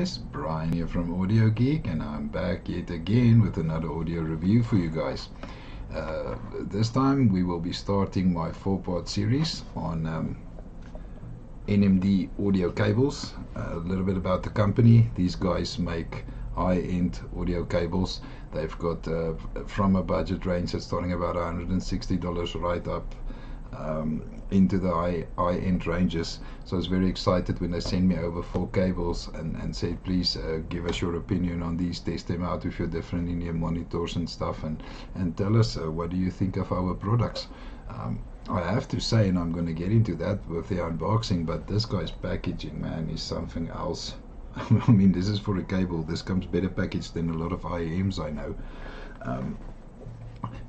guys, Brian here from Audio Geek, and I'm back yet again with another audio review for you guys. This time we will be starting my 4-part series on NMD audio cables. A little bit about the company. These guys make high-end audio cables. They've got from a budget range that's starting about $160 right up into the high-end ranges. So I was very excited when they sent me over 4 cables and said, please give us your opinion on these, test them out with your different in-ear monitors and stuff, and tell us what do you think of our products. I have to say, and I'm going to get into that with the unboxing, but this guy's packaging, man, is something else. I mean, this is for a cable. This comes better packaged than a lot of IEMs I know.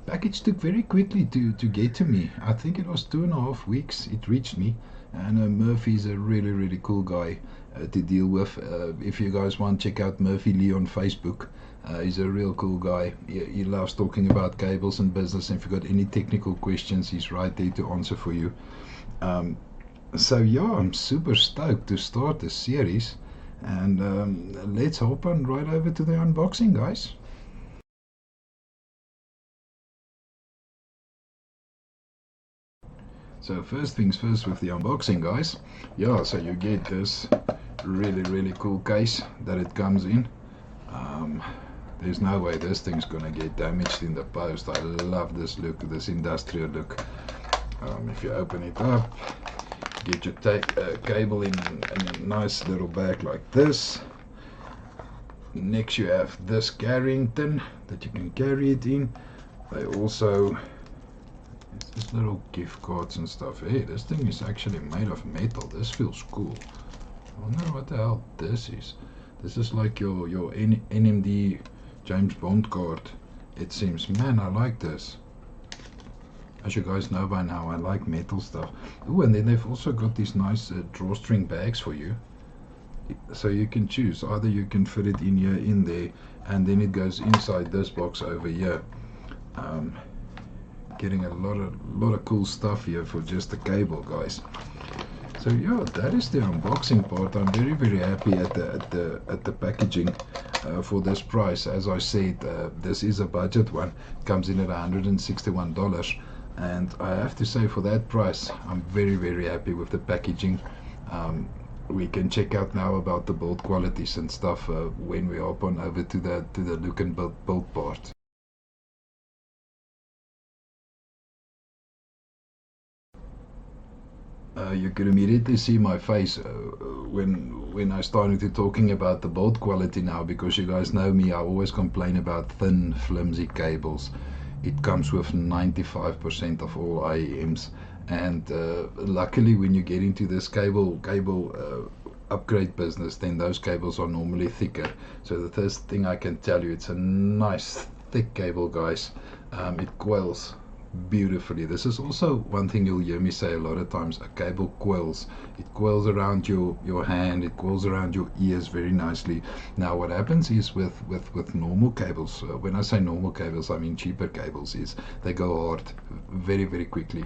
Package took very quickly to get to me. I think it was 2.5 weeks it reached me, and Murphy's a really cool guy to deal with. If you guys want, check out Murphy Lee on Facebook. He's a real cool guy. He loves talking about cables and business, and if you've got any technical questions, he's right there to answer for you. So yeah, I'm super stoked to start this series, and let's hop on right over to the unboxing, guys. So first things first with the unboxing, guys. Yeah, so you get this really cool case that it comes in. There's no way this thing's gonna get damaged in the post. I love this look, this industrial look. If you open it up, get your cable in a nice little bag like this. Next you have this carrying tin that you can carry it in. They also, this little gift cards and stuff. Hey, this thing is actually made of metal. This feels cool. I wonder what the hell this is. This is like your NMD James Bond card, it seems. Man, I like this. As you guys know by now, I like metal stuff. Oh, and then they've also got these nice drawstring bags for you. So you can choose. Either you can fit it in here, in there, and then it goes inside this box over here. Getting a lot of cool stuff here for just the cable, guys. So yeah, that is the unboxing part. I'm very happy at the packaging for this price. As I said, this is a budget one. It comes in at $161, and I have to say, for that price, I'm very happy with the packaging. We can check out now about the build qualities and stuff when we hop on over to the look and build part. You could immediately see my face when I started to talking about the build quality now, because you guys know me, I always complain about thin, flimsy cables. It comes with 95% of all IEMs, and luckily when you get into this cable upgrade business, then those cables are normally thicker. So the first thing I can tell you, it's a nice thick cable, guys. It coils beautifully. This is also one thing you'll hear me say a lot of times. A cable coils. It coils around your hand, it coils around your ears very nicely. Now what happens is with normal cables, when I say normal cables, I mean cheaper cables, is they go hard very quickly.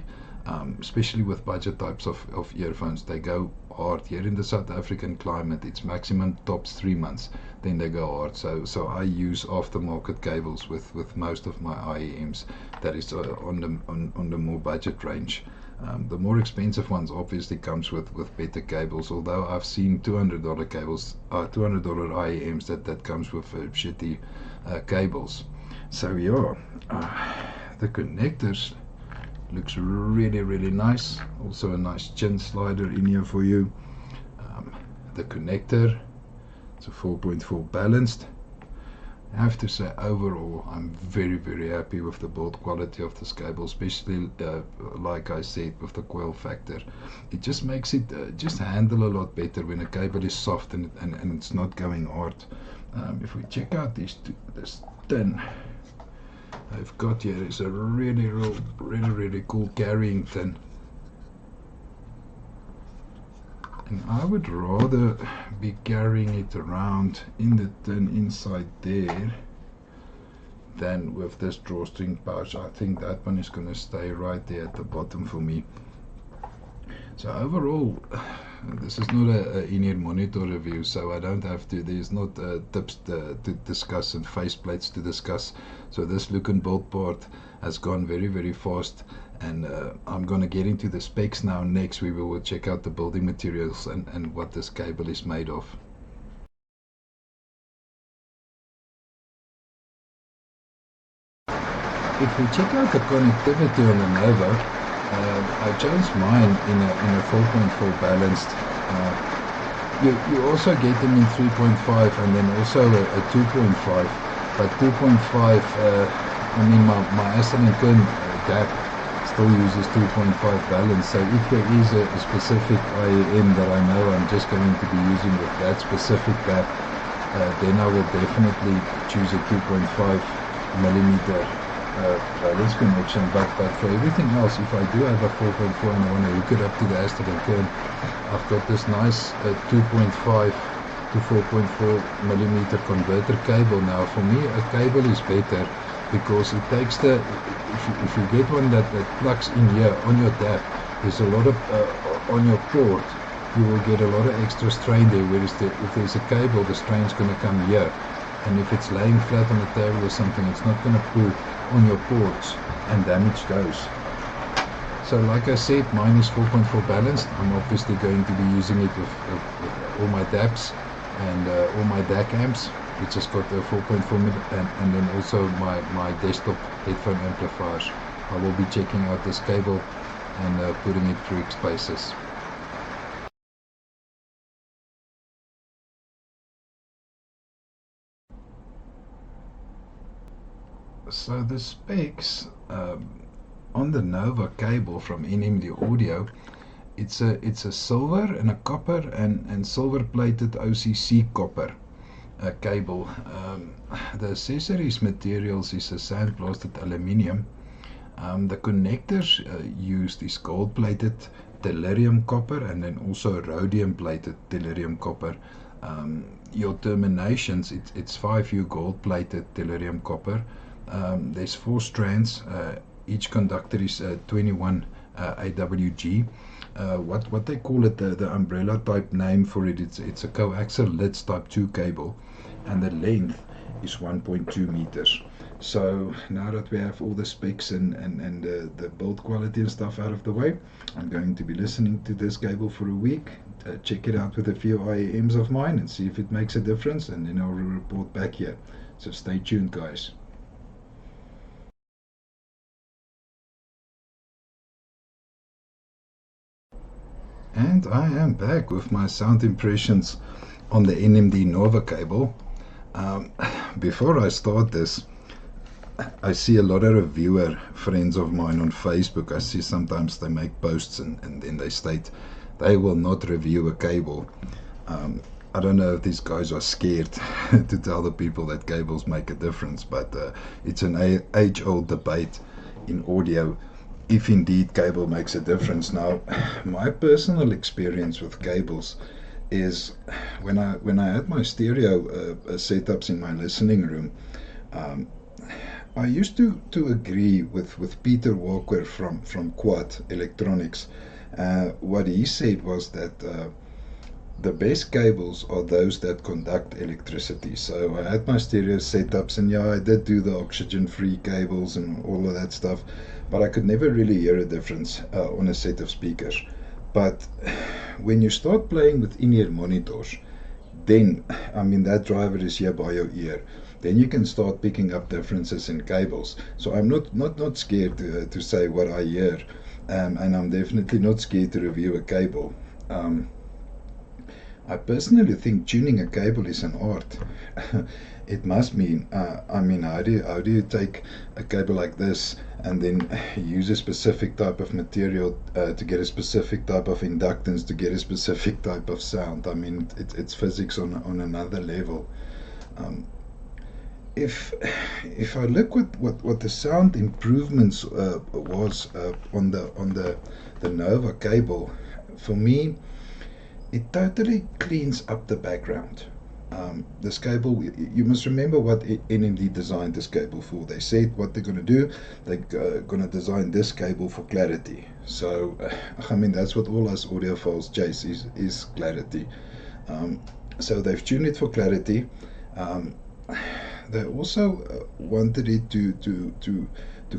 Especially with budget types of earphones, they go hard. Here in the South African climate, it's maximum tops 3 months, then they go hard. So I use aftermarket cables with most of my IEMs. That is on the more budget range. The more expensive ones obviously comes with better cables, although I've seen $200 cables, $200 IEMs that comes with shitty cables. So yeah, the connectors looks really nice. Also a nice chin slider in here for you. The connector, it's a 4.4 balanced. I have to say, overall, I'm very happy with the build quality of this cable, especially like I said, with the coil factor. It just makes it just handle a lot better when a cable is soft and it's not going hard. If we check out this tin I've got here, is a really cool carrying tin, and I would rather be carrying it around in the tin inside there than with this drawstring pouch. I think that one is going to stay right there at the bottom for me. So overall, this is not a in-ear monitor review, so I don't have to, there's not tips to discuss and faceplates to discuss. So this look and build part has gone very, very fast, and I'm going to get into the specs now. Next we will check out the building materials and what this cable is made of. If we check out the connectivity on the Nova, I chose mine in a 4.4 balanced. You also get them in 3.5 and then also a 2.5, but 2.5, I mean my Aston & Kern DAC still uses 2.5 balance, so if there is a specific IEM that I know I'm just going to be using with that specific DAC, then I will definitely choose a 2.5 millimeter balance connection, but for everything else, if I do have a 4.4 and I want to hook it up to the Aston & Kern, I've got this nice 2.5 to 4.4 millimeter converter cable. Now for me a cable is better because it takes the, if you get one that plugs in here on your tap, there's a lot of on your port, you will get a lot of extra strain there, whereas if there's a cable, the strain's going to come here, and if it's laying flat on the table or something, it's not going to pull on your ports and damage those. So like I said, mine is 4.4 balanced. I'm obviously going to be using it with all my DAPs and all my DAC amps, which has got a 4.4 mil, and then also my desktop headphone amplifiers. I will be checking out this cable and putting it through its paces. So the specs on the Nova cable from NMD Audio, it's a silver and a copper and silver plated OCC copper cable. The accessories materials is a sandblasted aluminium. The connectors used is gold plated tellurium copper and then also rhodium plated tellurium copper. Your terminations, it's 5U gold plated tellurium copper. There's 4 strands. Each conductor is 21 AWG. What they call it, the umbrella type name for it, it's a coaxial LITS type 2 cable, and the length is 1.2 meters. So now that we have all the specs and the build quality and stuff out of the way, I'm going to be listening to this cable for a week, check it out with a few IEMs of mine and see if it makes a difference, and then I'll report back here. So stay tuned, guys. And I am back with my sound impressions on the NMD Nova cable. Before I start this, I see a lot of reviewer friends of mine on Facebook. I see sometimes they make posts and then they state they will not review a cable. I don't know if these guys are scared to tell the people that cables make a difference, but it's an age-old debate in audio if indeed cable makes a difference. Now, my personal experience with cables is when I had my stereo setups in my listening room, I used to agree with Peter Walker from Quad Electronics. What he said was that the best cables are those that conduct electricity. So I had my stereo setups, and yeah, I did do the oxygen-free cables and all of that stuff, but I could never really hear a difference on a set of speakers. But when you start playing with in-ear monitors, then, I mean, that driver is here by your ear. Then you can start picking up differences in cables. So I'm not scared to say what I hear, and I'm definitely not scared to review a cable. I personally think tuning a cable is an art. It must mean, I mean, how do you take a cable like this and then use a specific type of material to get a specific type of inductance, to get a specific type of sound? I mean, it's physics on another level. If I look what the sound improvements was on the Nova cable, for me, it totally cleans up the background. This cable, you must remember what NMD designed this cable for. They said what they're going to do, they're going to design this cable for clarity. So I mean, that's what all us audiophiles chase, is clarity. So they've tuned it for clarity. They also wanted it to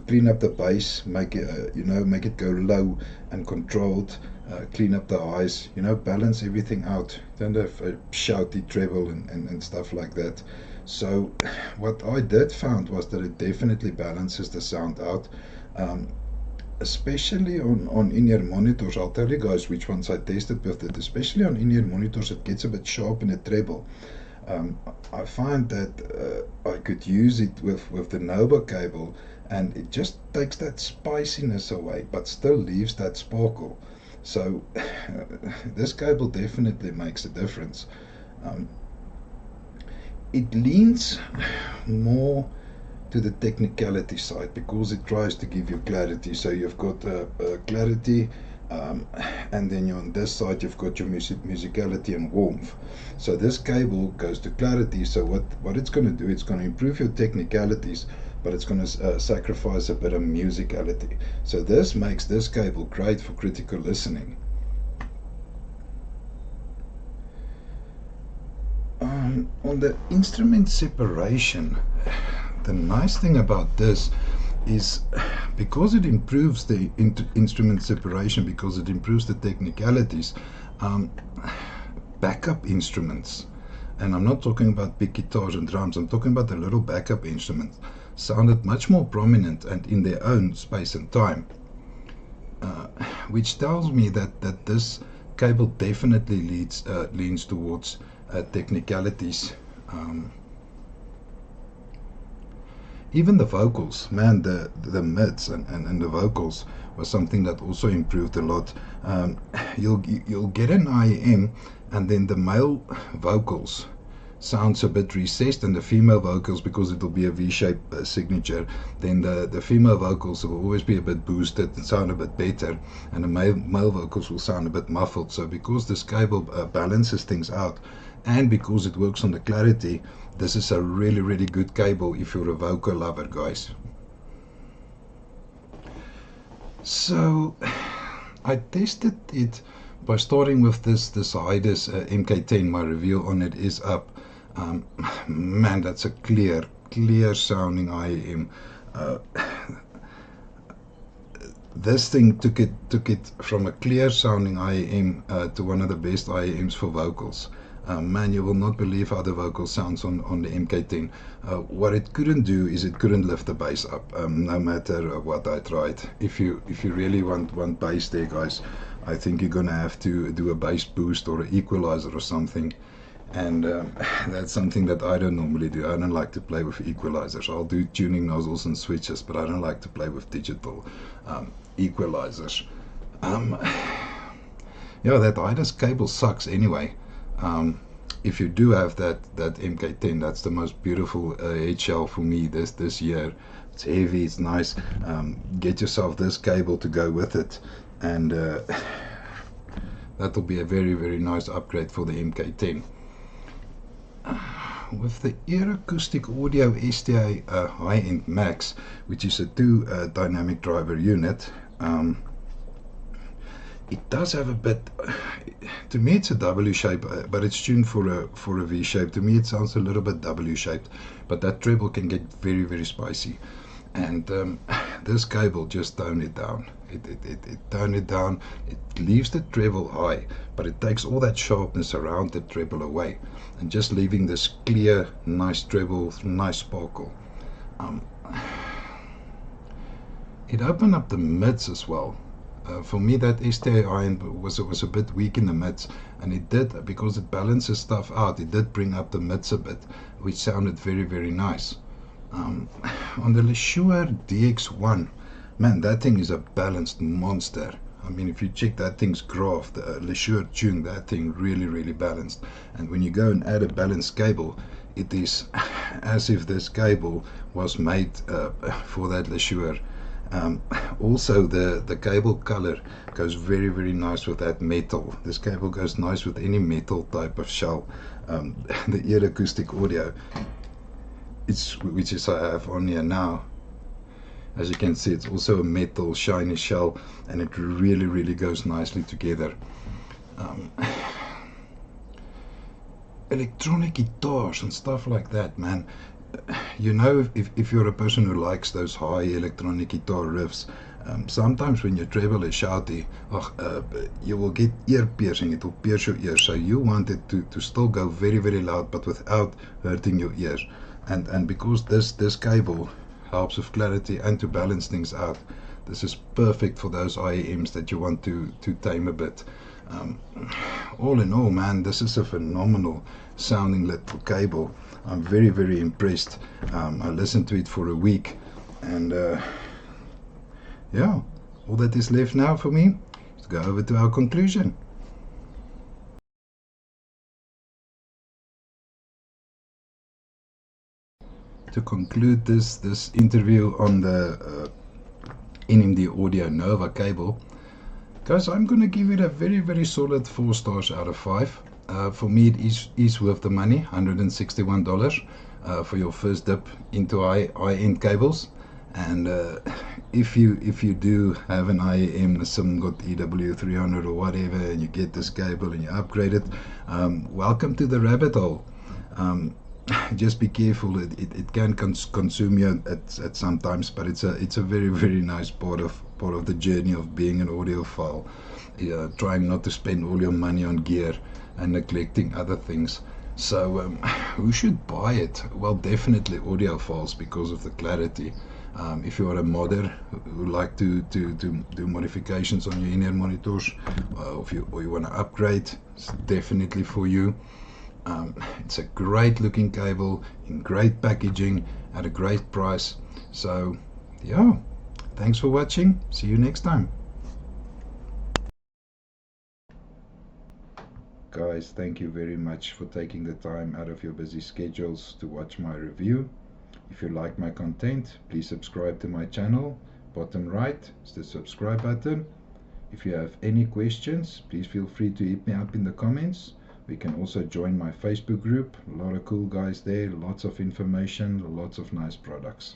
clean up the bass, make it make it go low and controlled, clean up the highs, balance everything out. Don't have a shouty treble and stuff like that. So what I did found was that it definitely balances the sound out, especially on in-ear monitors. I'll tell you guys which ones I tested with it. Especially on in-ear monitors, it gets a bit sharp in the treble. I find that I could use it with the Nova cable, and it just takes that spiciness away, but still leaves that sparkle. So this cable definitely makes a difference. It leans more to the technicality side because it tries to give you clarity. So you've got clarity, and then on this side you've got your musicality and warmth. So this cable goes to clarity. So what it's going to do, it's going to improve your technicalities, but it's going to sacrifice a bit of musicality. So this makes this cable great for critical listening. On the instrument separation, the nice thing about this is because it improves the instrument separation, because it improves the technicalities, backup instruments, and I'm not talking about big guitars and drums, I'm talking about the little backup instruments, sounded much more prominent and in their own space and time, which tells me that this cable definitely leans towards technicalities. Even the vocals, man, the mids and the vocals was something that also improved a lot. You'll get an IEM, and then the male vocals sounds a bit recessed, and the female vocals, because it'll be a V-shaped signature, then the female vocals will always be a bit boosted and sound a bit better, and the male vocals will sound a bit muffled. So because this cable balances things out, and because it works on the clarity, this is a really good cable if you're a vocal lover, guys. So I tested it by starting with this Hydus MK10. My review on it is up. Man, that's a clear sounding IEM. This thing took it from a clear sounding IEM to one of the best IEMs for vocals. Man, you will not believe how the vocal sounds on the MK10. What it couldn't do is it couldn't lift the bass up, no matter what I tried. If you really want bass there, guys, I think you're gonna have to do a bass boost or an equalizer or something. And that's something that I don't normally do. I don't like to play with equalizers. I'll do tuning nozzles and switches, but I don't like to play with digital equalizers. Yeah, that Hydus cable sucks anyway. If you do have that MK10, that's the most beautiful head shell for me this year. It's heavy, it's nice. Get yourself this cable to go with it, and that'll be a very nice upgrade for the MK10. With the Ear Acoustic Audio STA high-end Max, which is a 2 dynamic driver unit, it does have a bit, to me it's a W shape, but it's tuned for a V shape. To me it sounds a little bit W shaped, but that treble can get very spicy, and this cable just toned it down. It toned it down. It leaves the treble high, but it takes all that sharpness around the treble away, and just leaving this clear, nice treble, nice sparkle. It opened up the mids as well. For me, that STA iron was a bit weak in the mids, and it did, because it balances stuff out, it did bring up the mids a bit, which sounded very nice. On the Leshure DX1, man, that thing is a balanced monster. I mean, if you check that thing's graph, the Leshure tuned that thing really balanced. And when you go and add a balanced cable, it is as if this cable was made for that Leshure. Also, the cable color goes very, very nice with that metal. This cable goes nice with any metal type of shell. The ear acoustic audio, which is I have on here now. As you can see, it's also a metal shiny shell, and it really, really goes nicely together. Electronic guitars and stuff like that, man. You know, if you're a person who likes those high electronic guitar riffs, sometimes when your treble is shouty, you will get ear piercing. It will pierce your ears. So you want it to still go very, very loud, but without hurting your ears. And because this cable helps with clarity and to balance things out, this is perfect for those IEMs that you want to tame a bit. All in all, man, this is a phenomenal sounding little cable. I'm very, very impressed. I listened to it for a week, and yeah, all that is left now for me is to go over to our conclusion. To conclude this interview on the NMD Audio Nova cable, guys, I'm going to give it a very, very solid 4 stars out of 5. For me, it is worth the money, $161 for your first dip into high-end cables. And if you do have an IEM, some got EW300 or whatever, and you get this cable and you upgrade it, welcome to the rabbit hole. Just be careful. It can consume you at some times, but it's a very, very nice part of the journey of being an audiophile. Trying not to spend all your money on gear and neglecting other things. So who should buy it? Well, definitely audiophiles, because of the clarity. If you are a modder who like to do modifications on your in-ear monitors, or you want to upgrade, it's definitely for you. It's a great looking cable in great packaging at a great price. So yeah, thanks for watching. See you next time. Guys, thank you very much for taking the time out of your busy schedules to watch my review. If you like my content, please subscribe to my channel. Bottom right is the subscribe button. If you have any questions, please feel free to hit me up in the comments. We can also join my Facebook group. A lot of cool guys there, lots of information, lots of nice products.